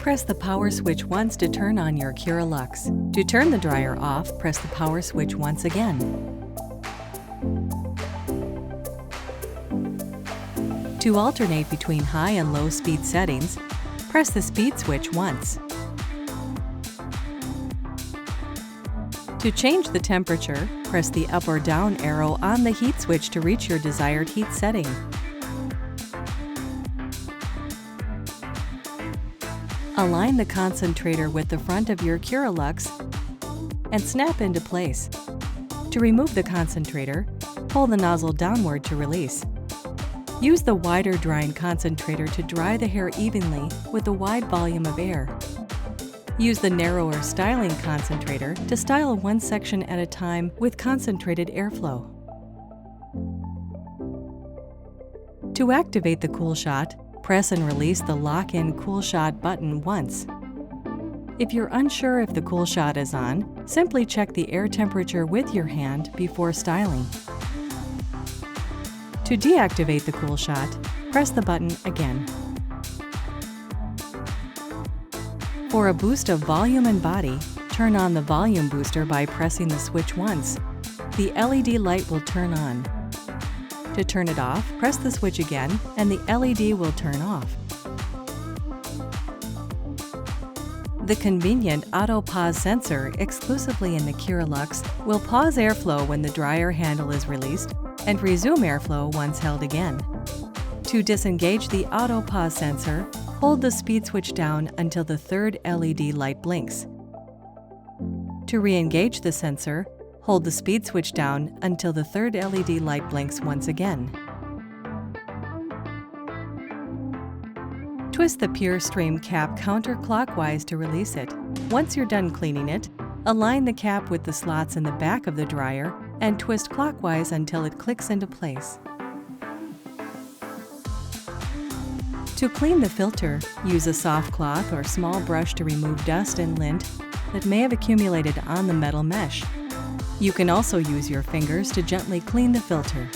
press the power switch once to turn on your Cura LUXE. To turn the dryer off, press the power switch once again. To alternate between high and low speed settings, press the speed switch once. To change the temperature, press the up or down arrow on the heat switch to reach your desired heat setting. Align the concentrator with the front of your Cura LUXE and snap into place. To remove the concentrator, pull the nozzle downward to release. Use the wider drying concentrator to dry the hair evenly with a wide volume of air. Use the narrower styling concentrator to style one section at a time with concentrated airflow. To activate the Cool Shot, press and release the lock-in Cool Shot button once. If you're unsure if the Cool Shot is on, simply check the air temperature with your hand before styling. To deactivate the Cool Shot, press the button again. For a boost of volume and body, turn on the volume booster by pressing the switch once. The LED light will turn on. To turn it off, press the switch again and the LED will turn off. The convenient auto pause sensor exclusively in the Cura LUXE will pause airflow when the dryer handle is released and resume airflow once held again. To disengage the auto pause sensor, hold the speed switch down until the third LED light blinks. To re-engage the sensor, hold the speed switch down until the third LED light blinks once again. Twist the airstream cap counterclockwise to release it. Once you're done cleaning it, align the cap with the slots in the back of the dryer and twist clockwise until it clicks into place. To clean the filter, use a soft cloth or small brush to remove dust and lint that may have accumulated on the metal mesh. You can also use your fingers to gently clean the filter.